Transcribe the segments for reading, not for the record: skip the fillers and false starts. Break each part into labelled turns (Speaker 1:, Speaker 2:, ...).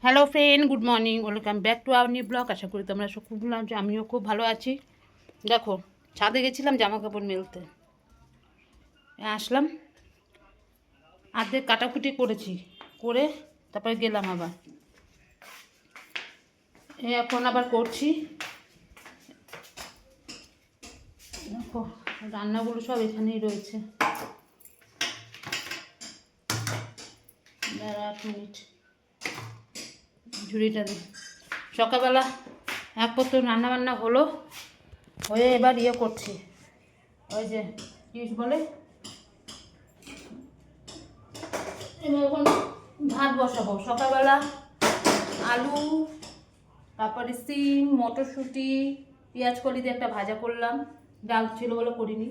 Speaker 1: Hello friend, good morning, welcome back to our new blog. আশা করি তোমরা সব খুব ভালো আছো, আমিও খুব ভালো আছি। দেখো, ছাদে গেছিলাম জামা কাপড় মেলতে, আসলাম, আর্ধেক কাটাকুটি করেছি, করে তারপরে গেলাম আবার, এখন আবার করছি। দেখো, রান্নাগুলো সব এখানেই রয়েছে। 8 মিনিট ঝুড়িটা দিই। সকালবেলা এক পত্র রান্নাবান্না হয়ে এবার করছি, ওই যে কি বলে, এবার এখন ভাত বসাবো। সকালবেলা আলু, তারপরে সিম, মটরশুঁটি, পেঁয়াজ কলি দিয়ে একটা ভাজা করলাম, ডাল ছিল বলে করিনি।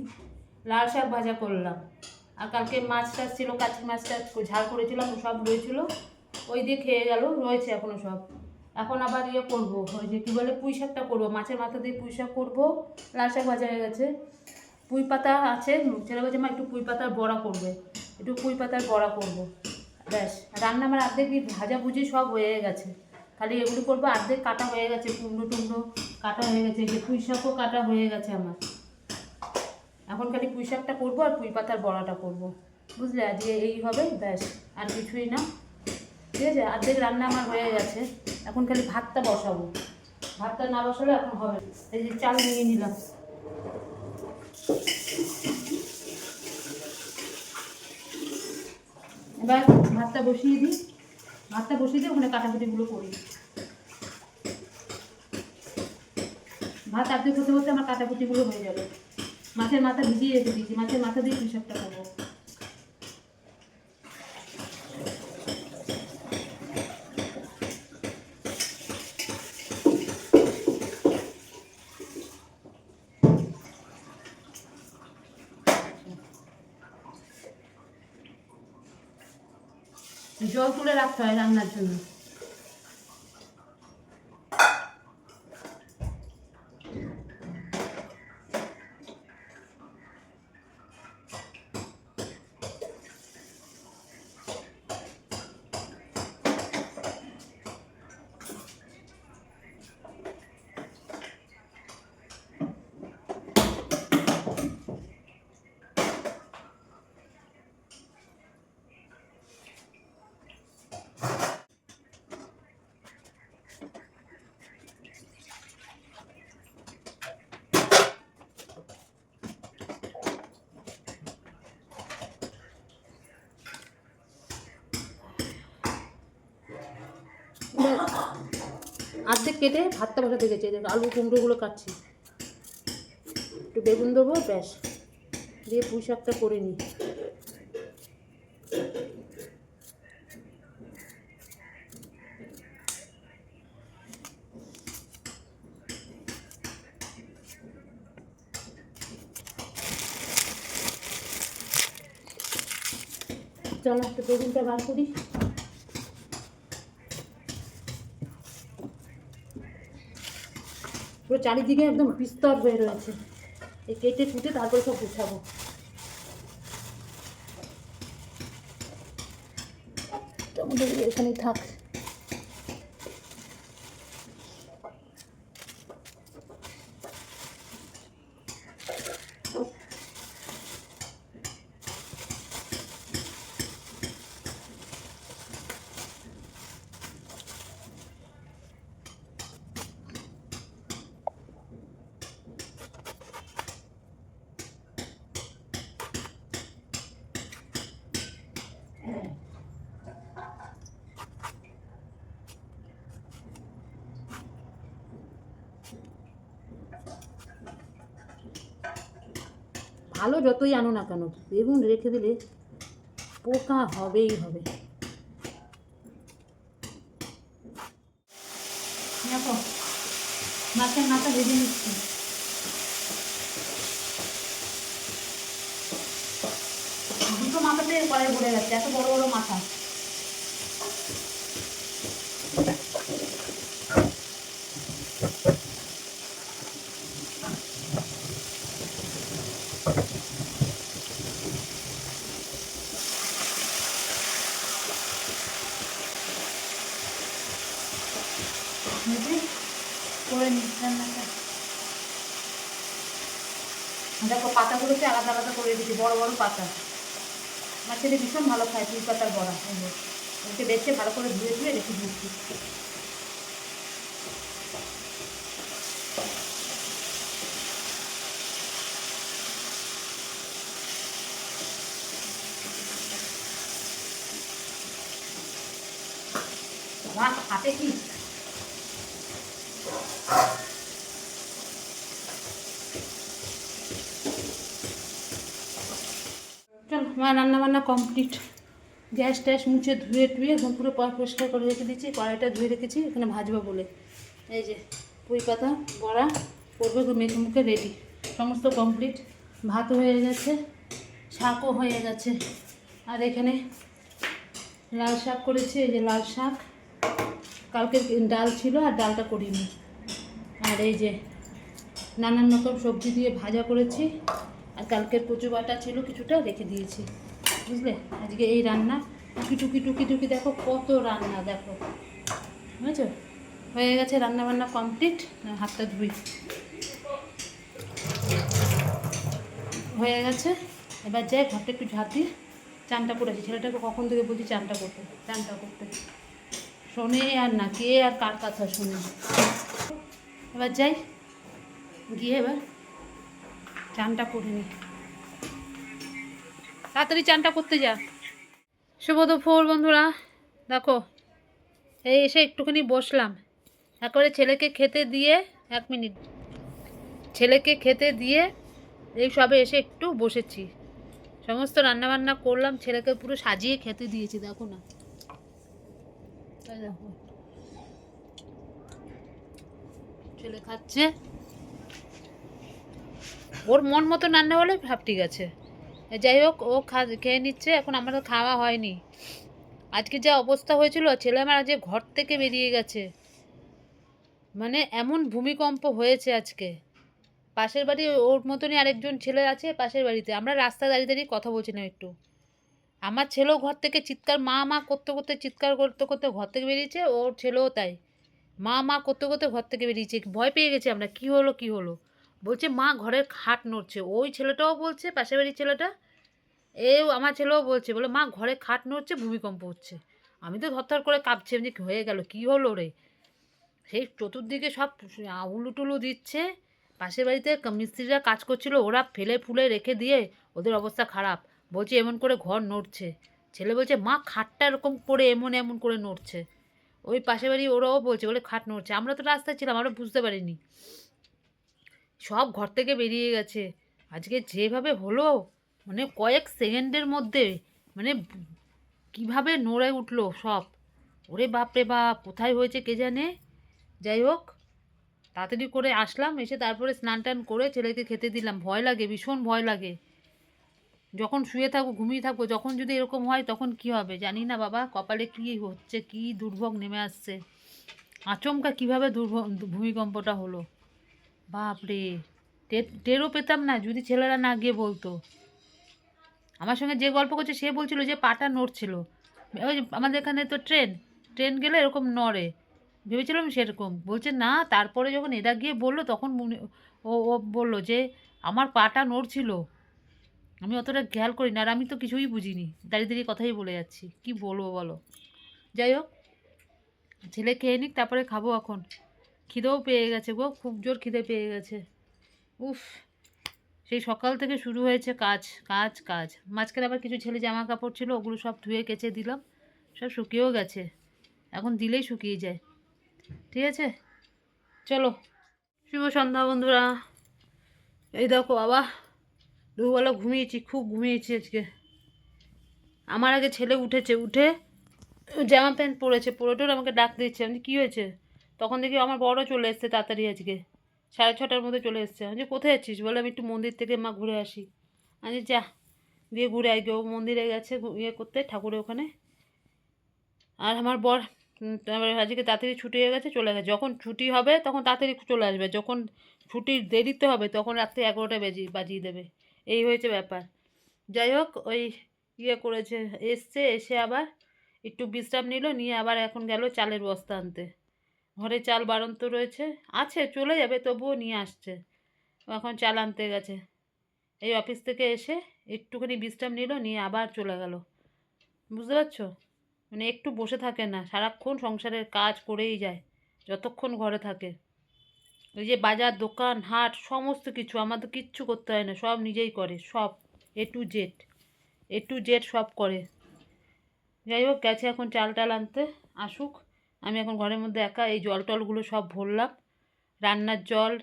Speaker 1: লাল শাক ভাজা করলাম, আর কালকে মাছ টাছ ছিল, কাঁচি মাছটা ঝাল করেছিলাম, সব রয়েছিল, ওই দিয়ে খেয়ে গেল, রয়েছে এখনও সব। এখন আবার করবো, ওই যে কী বলে, পুঁই শাকটা করবো, মাছের মাথা দিয়ে পুঁই শাক করবো। লাল শাক ভাজা হয়ে গেছে, পুঁই পাতা আছে, ছেলে বলছে মা একটু পুঁই পাতার বড়া করবে, একটু পুঁই পাতার বড়া করবো। ব্যাস, রান্না আমার অর্ধেক ভাজাভুজি সব হয়ে গেছে, খালি এগুলো করবো। অর্ধেক কাটা হয়ে গেছে, কুমড়ো টুমড়ো কাটা হয়ে গেছে, যে পুঁই শাকও কাটা হয়ে গেছে আমার। এখন খালি পুঁই শাকটা করবো আর পুঁই পাতার বড়াটা করবো, বুঝলে? আজকে এই হবে, ব্যাস, আর কিছুই না। ঠিক আছে, অর্ধেক রান্না আমার হয়ে গেছে, এখন খালি ভাতটা বসাবো। ভাতটা না বসালে এখন হবে। এই যে চাল নিয়ে নিলাম, এবার ভাতটা বসিয়ে দিই। ওখানে কাটাকুটিগুলো করি। ভাত আর্ধেক হতে হতে আমার কাটাকুটিগুলো হয়ে যাবে। মাছের মাথা ভিজিয়ে রেখে দিয়েছি, মাছের মাথা দিয়ে পুঁই শাকটা করবো। জল তুলে রাখতে হয় রান্নার জন্য। অর্ধেক কেটে ভাতটা বসাতে গেছে, আলু কুমড়োগুলো কাটছি, একটু বেগুন দেবো, ব্যাস, দিয়ে পুঁই শাকটা করে নিই। চলো একটা বেগুনটা বার করি। পুরো চারিদিকে একদম বিস্তর হয়ে রয়েছে, এই কেটে কুটে তারপরে সব গুছাবো। এখানেই থাক। ভালো যতই আনো না কেন, বেগুন রেখে দিলে পোকা হবেই হবে। দেখো, মাছের মাথা ভেজে নিচ্ছি। দুটো মাথাতে কড়াই ভরে যাচ্ছে, এত বড় বড় মাথা। বুঝলি করে নিস রান্নাটা। দেখো পাতাগুলোকে আলাদা আলাদা করে দিচ্ছি, বড় বড় পাতা। আমার ছেলে ভীষণ ভালো খায় পুঁই পাতার বড়া। ওকে বেছে ভালো করে ধুয়ে ধুয়ে রেখে দিচ্ছি। হাতে কি চল, আমার রান্নাবান্না কমপ্লিট। গ্যাস ট্যাস মুছে ধুয়ে টুয়ে পুরো পরিষ্কার করে রেখে দিচ্ছি। কড়াইটা ধুয়ে রেখেছি এখানে ভাজবো বলে। এই যে পুঁই পাতা বড়া করবে, মেখে মুখে রেডি, সমস্ত কমপ্লিট। ভাত হয়ে গেছে, শাকও হয়ে গেছে। আর এখানে লাল শাক করেছি, এই যে লাল শাক, কালকে ডাল ছিল আর ডালটা করিনি। আর এই যে নানান রকম সবজি দিয়ে ভাজা করেছি, আর কালকের কচু বাটা ছিল কিছুটা রেখে দিয়েছি, বুঝলে। আজকে এই রান্না, টুকি টুকি টুকি টুকি দেখো কত রান্না, দেখো বুঝেছো। হয়ে গেছে রান্না বান্না কমপ্লিট। হাতটা ধুই, হয়ে গেছে। এবার যাই ঘরটা একটু ঝাঁট দিয়ে চানটা করেছি। ছেলেটাকে কখন থেকে বলছি চানটা করতে শোনে আর না, কে আর কার কথা শোনে। এবার যাই গিয়ে এবার চানটা করে নি, তাড়াতাড়ি চানটা করতে যা। শুভ দুপুর বন্ধুরা, দেখো এই এসে একটুখানি বসলাম। একেবারে ছেলেকে খেতে দিয়ে, 1 মিনিট, ছেলেকে খেতে দিয়ে এই সবে এসে একটু বসেছি। সমস্ত রান্নাবান্না করলাম, ছেলেকে পুরো সাজিয়ে খেতে দিয়েছি, দেখো না। দেখো ছেলে খাচ্ছে, ওর মন মতো রান্না হলে ভাব ঠিক আছে। যাই হোক, ও খেয়ে নিচ্ছে। এখন আমাদের খাওয়া হয়নি। আজকে যা অবস্থা হয়েছিল, ছেলে আমার আজকে ঘর থেকে বেরিয়ে গেছে। মানে এমন ভূমিকম্প হয়েছে আজকে। পাশের বাড়ি ওর মতনই আরেকজন ছেলে আছে পাশের বাড়িতে, আমরা রাস্তায় দাঁড়িয়ে দাঁড়িয়ে কথা বলছিলাম একটু। আমার ছেলেও ঘর থেকে চিৎকার, মা মা করতে করতে, চিৎকার করতে করতে ঘর থেকে বেরিয়েছে। ওর ছেলেও তাই, মা মা করতে করতে ঘর থেকে বেরিয়েছে। ভয় পেয়ে গেছি আমরা, কি হলো বলছে মা ঘরের খাট নড়ছে। ওই ছেলেটাও বলছে, পাশের বাড়ির ছেলেটা, আমার ছেলেও বলছে, বলে মা ঘরে খাট নড়ছে, ভূমিকম্প হচ্ছে। আমি তো থরথর করে কাঁপছি, এমনি হয়ে গেল, কি হলো রে। সেই চতুর্দিকে সব উলুটুলু দিচ্ছে। পাশের বাড়িতে মিস্ত্রিরা কাজ করছিল, ওরা ফেলে ফুলে রেখে দিয়ে ওদের অবস্থা খারাপ। বলছে এমন করে ঘর নড়ছে। ছেলে বলছে মা খাটটা এরকম করে এমন করে নড়ছে। ওই পাশের বাড়ি ওরাও বলছে, বলে খাট নড়ছে। আমরা তো রাস্তায় ছিলাম, আমরা বুঝতে পারিনি। সব ঘর থেকে বেরিয়ে গেছে। আজকে যেভাবে হলো, মানে কয়েক সেকেন্ডের মধ্যে, মানে কিভাবে নড়ে উঠলো সব। ওরে বাপ রে বাপ, কোথায় হয়েছে কে জানে। যাই হোক, তাড়াতাড়ি করে আসলাম, এসে তারপরে স্নান টান করে ছেলেকে খেতে দিলাম। ভয় লাগে, ভীষণ ভয় লাগে। যখন শুয়ে থাকবো, ঘুমিয়ে থাকবো, যখন যদি এরকম হয় তখন কি হবে জানি না বাবা। কপালে কি হচ্ছে, কি দুর্ভোগ নেমে আসছে। আচমকা কীভাবে ভূমিকম্পটা হলো, বাপরে। টেরও পেতাম না যদি ছেলেরা না গিয়ে বলতো। আমার সঙ্গে যে গল্প করছে সে বলছিল যে পাটা নড়ছিল। ওই আমাদের এখানে তো ট্রেন গেলে এরকম নড়ে, ভেবেছিলাম সেরকম। বলছে না, তারপরে যখন এরা গিয়ে বললো তখন ও বললো যে আমার পাটা নড়ছিল। আমি অতটা খেয়াল করি না, আর আমি তো কিছুই বুঝিনি, দাঁড়িয়ে দাঁড়িয়ে কথাই বলে যাচ্ছি, কি বলবো বলো। যাই হোক, ছেলে খেয়ে নিক, তারপরে খাবো এখন। খিদেও পেয়ে গেছে গো, খুব জোর খিদে পেয়ে গেছে। উফ, সেই সকাল থেকে শুরু হয়েছে কাজ কাজ কাজ। মাঝখানে আবার কিছু ছেলে জামা কাপড় ছিল, ওগুলো সব ধুয়ে কেচে দিলাম, সব শুকিয়েও গেছে। এখন দিলেই শুকিয়ে যায়। ঠিক আছে, চলো। শুভ সন্ধ্যা বন্ধুরা। এই দেখো বাবা, দুবেলা ঘুমিয়েছি, খুব ঘুমিয়েছি আজকে। আমার আগে ছেলে উঠেছে, উঠে জামা প্যান্ট পরেছে, পরেটোর আমাকে ডাক দিচ্ছে। আমি কী হয়েছে, তখন দেখি আমার বড় চলে এসছে তাড়াতাড়ি, আজকে 6:30টার মধ্যে চলে এসছে। আমি কোথায় যাচ্ছিস, বলে আমি একটু মন্দির থেকে মা ঘুরে আসি। আমি যা, দিয়ে ঘুরে আগে ও মন্দিরে গেছে ইয়ে করতে, ঠাকুরের ওখানে। আর আমার বর আজকে তাড়াতাড়ি ছুটি হয়ে গেছে, চলে গেছে। যখন ছুটি হবে তখন তাড়াতাড়ি চলে আসবে, যখন ছুটির দেরিতে হবে তখন রাত্রে 11টা বাজিয়ে দেবে। এই হয়েছে ব্যাপার। যাই হোক, ওই ইয়ে করেছে, এসে আবার একটু বিশ্রাম নিল, নিয়ে আবার এখন গেল চালের বস্তা আনতে। ঘরে চাল বাড়ন্ত রয়েছে, আছে চলে যাবে, তবুও নিয়ে আসছে। ও এখন চাল আনতে গেছে। এই অফিস থেকে এসে একটুখানি বিশ্রাম নিল, নিয়ে আবার চলে গেল। বুঝতে পারছো? মানে একটু বসে থাকে না, সারাক্ষণ সংসারের কাজ করেই যায় যতক্ষণ ঘরে থাকে। ওই যে বাজার দোকান হাট সমস্ত কিছু আমাদের কিচ্ছু করতে হয় না, সব নিজেই করে, সব A to Z, A to Z সব করে। যাই হোক, গেছে এখন চাল টাল আনতে, আসুক। আমি এখন ঘরের মধ্যে একা, এই জল টলগুলো সব ভরলাম, রান্নার জল,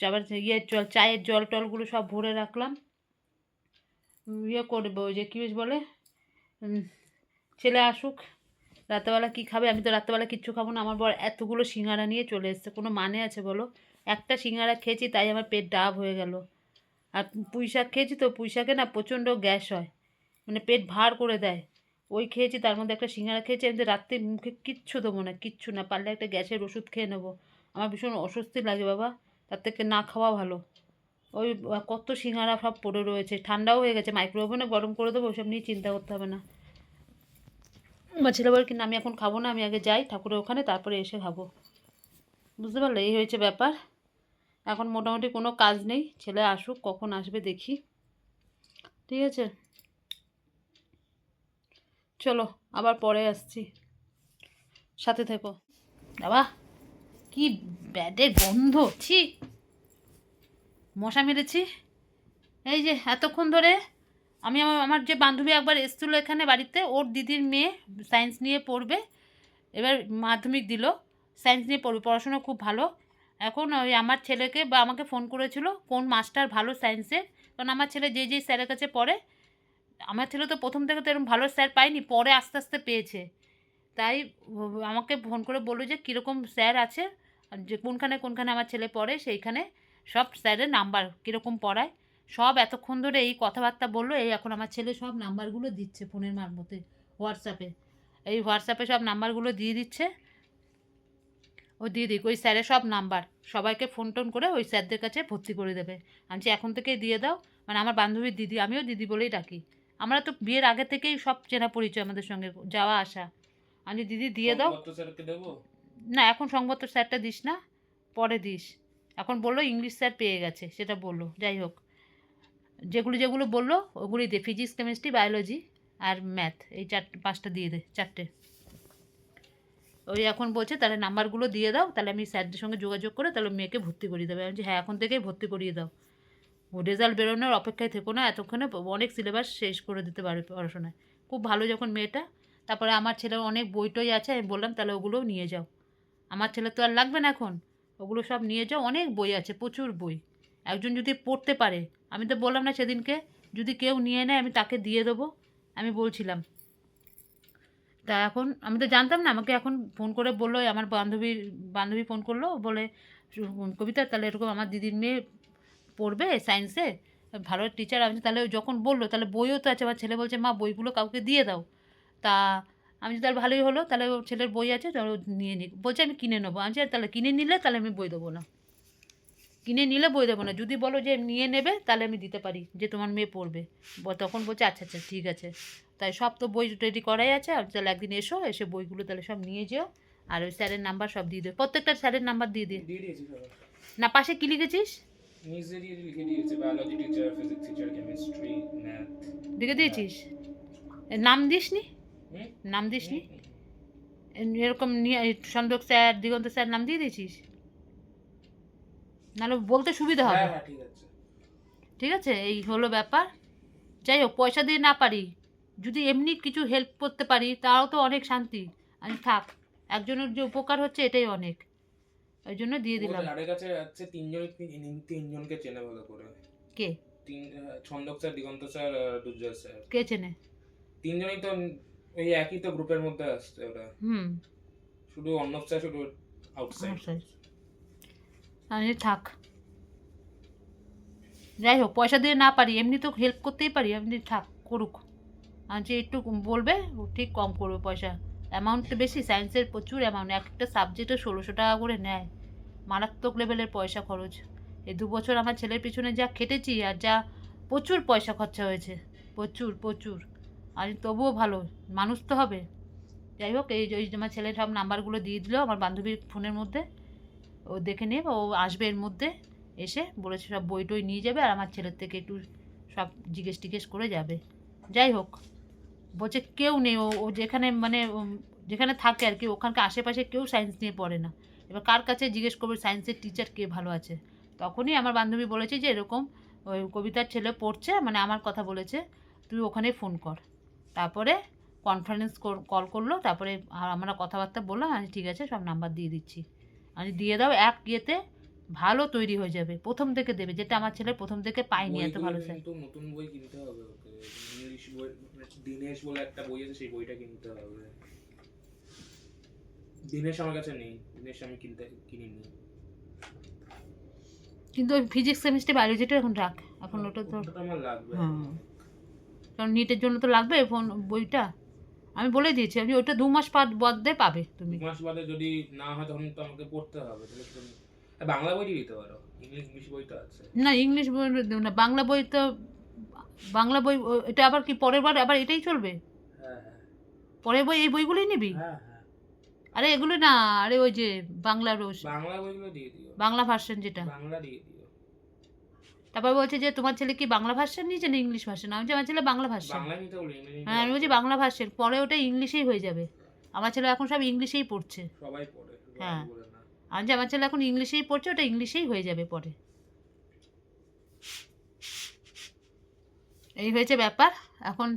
Speaker 1: আবার ইয়ের জল, চায়ের জল টলগুলো সব ভরে রাখলাম। ইয়ে করবো, ওই যে কী বেশ বলে, ছেলে আসুক, রাত্রেবেলা কী খাবে? আমি তো রাত্রেবেলা কিচ্ছু খাবো না। আমার বর এতগুলো সিঙ্গারা নিয়ে চলে এসছে, কোনো মানে আছে বলো? একটা সিঙ্গারা খেয়েছি তাই আমার পেট ডাব হয়ে গেল। আর পুঁই শাক খেয়েছি তো, পুঁই শাকে না প্রচণ্ড গ্যাস হয়, মানে পেট ভার করে দেয়। ওই খেয়েছি, তার মধ্যে একটা সিঙ্গারা খেয়েছি। আমি তো রাত্রে মুখে কিচ্ছু দেবো না, কিচ্ছু না, পারলে একটা গ্যাসের ওষুধ খেয়ে নেবো। আমার ভীষণ অস্বস্তি লাগে বাবা, তার থেকে না খাওয়া ভালো। ওই কত সিঙ্গারা সব পড়ে রয়েছে, ঠান্ডাও হয়ে গেছে, মাইক্রোওভেনে গরম করে দেবো, ওসব নিয়ে চিন্তা করতে হবে না। আমার ছেলে বলে কিন্তু আমি এখন খাবো না, আমি আগে যাই ঠাকুরের ওখানে, তারপরে এসে খাবো। বুঝতে পারলে? এই হয়েছে ব্যাপার। এখন মোটামুটি কোনো কাজ নেই, ছেলে আসুক, কখন আসবে দেখি। ঠিক আছে, চলো আবার পরে আসছি, সাথে থেকো। বাবা কি ব্যাডের গন্ধ, ছি, মশা মেরেছি। এই যে এতক্ষণ ধরে আমি আমার যে বান্ধবী একবার এসেছিলো এখানে বাড়িতে, ওর দিদির মেয়ে সায়েন্স নিয়ে পড়বে, এবার মাধ্যমিক দিল, সায়েন্স নিয়ে পড়বে, পড়াশোনা খুব ভালো। এখন ওই আমার ছেলেকে বা আমাকে ফোন করেছিল কোন মাস্টার ভালো সায়েন্সে, কারণ আমার ছেলে যে স্যারের কাছে পড়ে, আমার ছেলে তো প্রথম থেকে তো এরকম ভালো স্যার পায়নি, পরে আস্তে আস্তে পেয়েছে। তাই আমাকে ফোন করে বললো যে কীরকম স্যার আছে, যে কোনখানে কোনখানে আমার ছেলে পড়ে, সেইখানে সব স্যারের নাম্বার কীরকম পড়ায় সব এতক্ষণ ধরে এই কথাবার্তা বললো। এই এখন আমার ছেলে সব নাম্বারগুলো দিচ্ছে ফোনের মারফতে, হোয়াটসঅ্যাপে, এই হোয়াটসঅ্যাপে সব নাম্বারগুলো দিয়ে দিচ্ছে। ও দিয়ে দিক, ওই স্যারের সব নাম্বার সবাইকে ফোন টোন করে ওই স্যারদের কাছে ভর্তি করে দেবে। আমি এখন থেকেই দিয়ে দাও, মানে আমার বান্ধবীর দিদি, আমিও দিদি বলেই ডাকি, আমরা তো বিয়ের আগে থেকেই সব চেনা পরিচয়, আমাদের সঙ্গে যাওয়া আসা। আমি দিদি দিয়ে দাও। না এখন সংবাদ স্যারটা দিস না, পরে দিস। এখন বললো ইংলিশ স্যার পেয়ে গেছে, সেটা বললো। যাই হোক, যেগুলো যেগুলো বললো ওগুলি দে, ফিজিক্স কেমিস্ট্রি বায়োলজি আর ম্যাথ, এই 5টা দিয়ে দে, 4টে। ওই এখন বলছে তাহলে নাম্বারগুলো দিয়ে দাও, তাহলে আমি স্যারদের সঙ্গে যোগাযোগ করে তাহলে মেয়েকে ভর্তি করিয়ে দেবে। আমি বলছি হ্যাঁ এখন থেকেই ভর্তি করিয়ে দাও, রেজাল্ট বেরোনোর অপেক্ষায় থেকো না, এতক্ষণে অনেক সিলেবাস শেষ করে দিতে পারবে পড়াশোনায়। খুব ভালো যখন মেয়েটা। তারপরে আমার ছেলের অনেক বই টই আছে, আমি বললাম তাহলে ওগুলোও নিয়ে যাও, আমার ছেলে তো আর লাগবে না এখন, ওগুলো সব নিয়ে যাও, অনেক বই আছে, প্রচুর বই। একজন যদি পড়তে পারে, আমি তো বললাম না সেদিনকে, যদি কেউ নিয়ে নেয় আমি তাকে দিয়ে দেবো, আমি বলছিলাম। তা এখন আমি তো জানতাম না, আমাকে এখন ফোন করে বললো, আমার বান্ধবী ফোন করলো, বলে কবিতা তাহলে এরকম আমার দিদির মেয়ে পড়বে সায়েন্সে, ভালো টিচার। আমি তাহলে যখন বললো তাহলে বইও তো আছে, আমার ছেলে বলছে মা বইগুলো কাউকে দিয়ে দাও। তা আমি তাহলে ভালোই হলো, তাহলে ওর ছেলের বই আছে, তাহলে নিয়ে নিক, বলছে আমি কিনে নেবো। আমি তাহলে কিনে নিলে তাহলে আমি বই দেবো না, কিনে নিলে বই দেবো না, যদি বলো যে নিয়ে নেবে তাহলে আমি দিতে পারি, যে তোমার মেয়ে পড়বে। তখন বলছে আচ্ছা আচ্ছা ঠিক আছে। তাই সব তো বই রেডি করাই আছে, তাহলে একদিন এসো, এসে বইগুলো তাহলে সব নিয়ে যেও, আর ওই স্যারের নাম্বার সব দিয়ে দেবে, প্রত্যেকটা স্যারের নাম্বার দিয়ে দিয়ে। না পাশে কি লিখেছিস? লিখে দিয়েছিস? নাম দিসনি? নাম দিসনি? এরকম সন্দক স্যার, দিগন্ত স্যার নাম দিয়ে দিয়েছিস? নাহলে বলতে সুবিধা হবে। ঠিক আছে, এই হলো ব্যাপার। যাই হোক, পয়সা দিয়ে না পারি, যদি এমনি কিছু হেল্প করতে পারি তাও তো অনেক শান্তি। আমি থাক, একজনের যে উপকার হচ্ছে এটাই অনেক, ওই জন্য দিয়ে দিলাম।
Speaker 2: তিনজনকে চেনে ভালো করে।
Speaker 1: কে?
Speaker 2: ছন্দক স্যার, দিগন্ত স্যার, দুর্জয় স্যার।
Speaker 1: কে চেনে?
Speaker 2: তিনজনই তো ওই একই তো গ্রুপের মধ্যে আসছে ওরা। শুধু অর্ণব স্যার শুধু আউটসাইড।
Speaker 1: আমি থাক, যাই হোক, পয়সা দিয়ে না পারি, এমনি তো হেল্প করতেই পারি, এমনি থাক করুক। আর যে একটু বলবে ও ঠিক কম করবে পয়সা, অ্যামাউন্টটা বেশি, সায়েন্সের প্রচুর অ্যামাউন্ট, একটা সাবজেক্টে 1600 টাকা করে নেয়, মারাত্মক লেভেলের পয়সা খরচ। এই 2 বছর আমার ছেলের পিছনে যা খেটেছি, আর যা প্রচুর পয়সা খরচা হয়েছে, প্রচুর প্রচুর। আর তবুও ভালো, মানুষ তো হবে। যাই হোক, এই যে আমার ছেলে সব নাম্বারগুলো দিয়ে দিল আমার বান্ধবীর ফোনের মধ্যে, ও দেখে নেব, ও আসবে এর মধ্যে, এসে বলেছে সব বই টই নিয়ে যাবে আর আমার ছেলের থেকে একটু সব জিজ্ঞেস করে যাবে। যাই হোক, বলছে কেউ নেই, ও যেখানে মানে যেখানে থাকে আর কি, ওখানকার আশেপাশে কেউ সায়েন্স নিয়ে পড়ে না। এবার কার কাছে জিজ্ঞেস করবে সায়েন্সের টিচার কে ভালো আছে? তখনই আমার বান্ধবী বলেছে যে এরকম ওই কবিতার ছেলে পড়ছে, মানে আমার কথা বলেছে, তুই ওখানে ফোন কর। তারপরে কনফারেন্স কল করলো, তারপরে আমরা কথাবার্তা বললাম, আমি ঠিক আছে সব নাম্বার দিয়ে দিচ্ছি, আমি দিয়ে দাও, এক ইয়েতে ভালো তৈরি হয়ে যাবে, প্রথম থেকে দেবে, যেটা আমার ছেলে প্রথম থেকে পায়নি এত ভালো স্যার।
Speaker 2: কিন্তু নতুন বই কিনতে হবে ওকে, ইংলিশ বই, দিনেশ বলে একটা বই আছে, সেই বইটা কিনতে হবে। দিনেশ আমার কাছে নেই, দিনেশ আমি কিনিনি।
Speaker 1: কিন্তু ওই ফিজিক্স কেমিস্ট্রি বায়োলজিটা এখন রাখ, এখন ওটা তো
Speaker 2: আমার লাগবে।
Speaker 1: কারণ নিটের জন্য তো লাগবে ফোন বইটা, আমি বলে দিয়েছি, আমি ওটা 2 মাস বাদে পাবে তুমি।
Speaker 2: 2 মাস বাদে যদি না হয় তখন তো আমাকে পড়তে হবে, তাহলে তুমি বাংলা বই দিতে পারো, ইংলিশ বই তো আছে।
Speaker 1: না ইংলিশ বই না, বাংলা বই তো, বাংলা বই এটা আবার কি পরের বার আবার এটাই চলবে?
Speaker 2: হ্যাঁ
Speaker 1: পরের বই এই বইগুলোই নিবি?
Speaker 2: হ্যাঁ।
Speaker 1: আরে এগুলো না, আরে ওই যে বাংলা রোজ,
Speaker 2: বাংলা বইগুলো দিয়ে দিও,
Speaker 1: বাংলা ভার্সন যেটা।
Speaker 2: বাংলা দিয়ে দিও।
Speaker 1: তারপর বলছে যে তোমার ছেলে কি বাংলা ভার্সন নিয়েছে না ইংলিশ ভার্সন? আমি যে আমার ছেলে বাংলা ভার্সন।
Speaker 2: বাংলা নিতে বলি, ইংলিশ
Speaker 1: হ্যাঁ আমি বলছি বাংলা ভার্সন, পরে ওটা ইংলিশেই হয়ে যাবে, আমার ছেলে এখন সব ইংলিশেই পড়ছে।
Speaker 2: সবাই পড়ে।
Speaker 1: হ্যাঁ আমি যে আমার ছেলে এখন ইংলিশেই পড়ছে, ওটা ইংলিশেই হয়ে যাবে পরে। এই হয়েছে ব্যাপার, এখন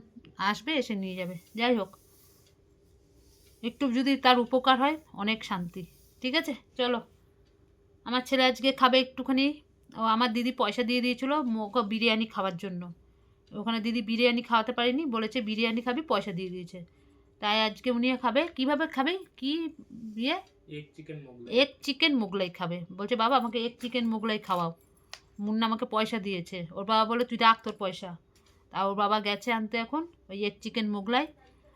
Speaker 1: আসবে এসে নিয়ে যাবে। যাই হোক, একটু যদি তার উপকার হয় অনেক শান্তি। ঠিক আছে চলো, আমার ছেলে আজকে খাবে একটুখানি, ও আমার দিদি পয়সা দিয়ে দিয়েছিলো ওকে বিরিয়ানি খাওয়ার জন্য, ওখানে দিদি বিরিয়ানি খাওয়াতে পারেনি, বলেছে বিরিয়ানি খাবি, পয়সা দিয়ে দিয়েছে, তাই আজকে উনি খাবে। কিভাবে খাবে? কি ইয়ে এগ চিকেন মোগলাই খাবে, বলছে বাবা আমাকে এগ চিকেন মোগলাই খাওয়াও। মুন্না আমাকে পয়সা দিয়েছে, ওর বাবা বলে তুই রাখ তোর পয়সা। তা ওর বাবা গেছে আনতে এখন ওই এগ চিকেন মোগলাই।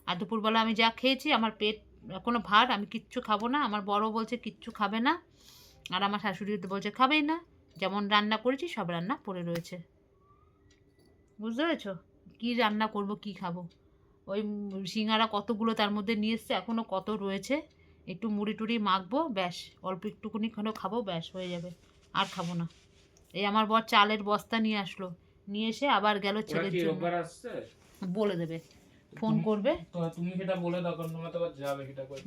Speaker 1: আর দুপুরবেলা আমি যা খেয়েছি, আমার পেট এখনো ভাত, আমি কিচ্ছু খাবো না, আমার বড় বলছে কিচ্ছু খাবে না, আর আমার শাশুড়ি তো বলছে খাবেই না, যেমন রান্না করেছি সব রান্না পড়ে রয়েছে। বুঝতে পেরেছো? কী রান্না করব, কি খাবো? ওই সিঙ্গারা কতগুলো তার মধ্যে নিয়ে এসছে, এখনও কত রয়েছে, একটু মুড়ি টুড়ি মাখবো, ব্যাস অল্প একটুকুনি খাবো, ব্যাস হয়ে যাবে, আর খাবো না। এই আমার বর চালের বস্তা নিয়ে আসলো, নিয়ে এসে আবার গেল ছেলের জন্য, বলে দেবে, ফোন করবে,
Speaker 2: তো তুমি সেটা বলে দাও, কারণ তোমরা তো আবার যাবে সেটা করে।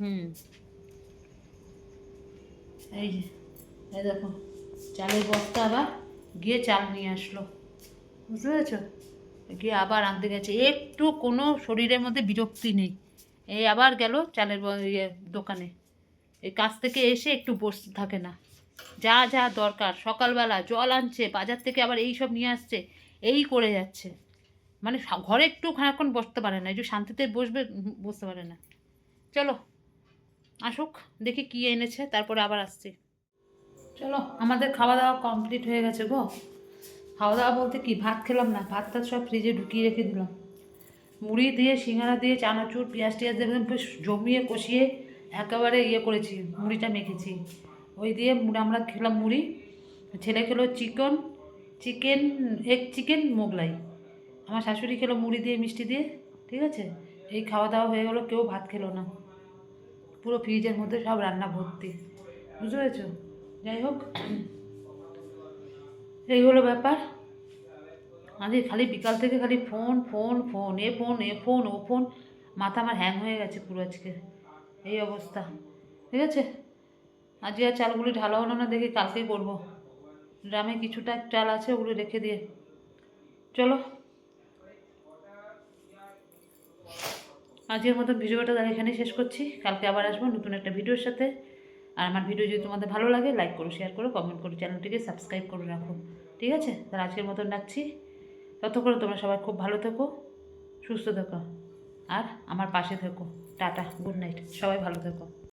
Speaker 1: এই যে এই দেখো চালের বস্তা আবার গিয়ে চাল নিয়ে আসলো, বুঝতে পেরেছো? গিয়ে আবার আনতে গেছে, একটু কোনো শরীরের মধ্যে বিরক্তি নেই, এই আবার গেল চালের দোকানে, এই কাজ থেকে এসে একটু বসতে থাকে না, যা যা দরকার সকালবেলা জল আনছে বাজার থেকে, আবার এই সব নিয়ে আসছে, এই করে যাচ্ছে, মানে ঘরে একটু খানিকক্ষণ বসতে পারে না, একটু শান্তিতে বসতে পারে না। চলো আসুক, দেখি কী এনেছে, তারপরে আবার আসছি। চলো আমাদের খাওয়া দাওয়া কমপ্লিট হয়ে গেছে গো। খাওয়া দাওয়া বলতে কি, ভাত খেলাম না, ভাতটা সব ফ্রিজে ঢুকিয়ে রেখে দিলাম, মুড়ি দিয়ে সিঙ্গারা দিয়ে চানাচুর পেঁয়াজ টিয়াজ দিয়ে বেশ জমিয়ে কষিয়ে একেবারে ইয়ে করেছি, মুড়িটা মেখেছি, ওই দিয়ে আমরা খেলাম মুড়ি, ছেলে খেলো এগ চিকেন মোগলাই, আমার শাশুড়ি খেলো মুড়ি দিয়ে মিষ্টি দিয়ে। ঠিক আছে, এই খাওয়া দাওয়া হয়ে গেলো, কেউ ভাত খেলো না, পুরো ফ্রিজের মধ্যে সব রান্না ভর্তি, বুঝতে পেরেছো? যাই হোক, এই হলো ব্যাপার। আজকে খালি বিকাল থেকে খালি ফোন ফোন ফোন, এ ফোন ও ফোন, মাথা আমার হ্যাং হয়ে গেছে পুরো আজকে, এই অবস্থা। ঠিক আছে, আজকে আর চালগুলি ঢালা হলো না, দেখি কালকেই করবো, ড্রামে কিছুটা চাল আছে ওগুলো রেখে দিয়ে। চলো আজকের মতো ভিডিওটা তাহলে এখানেই শেষ করছি, কালকে আবার আসবো নতুন একটা ভিডিওর সাথে। আর আমার ভিডিও যদি তোমাদের ভালো লাগে লাইক করো, শেয়ার করো, কমেন্ট করো, চ্যানেলটিকে সাবস্ক্রাইব করে রাখো। ঠিক আছে, তাহলে আজকের মতন রাখছি, ততক্ষণ তোমরা সবাই খুব ভালো থেকো, সুস্থ থেকো, আর আমার পাশে থেকো। টাটা, গুড নাইট, সবাই ভালো থেকো।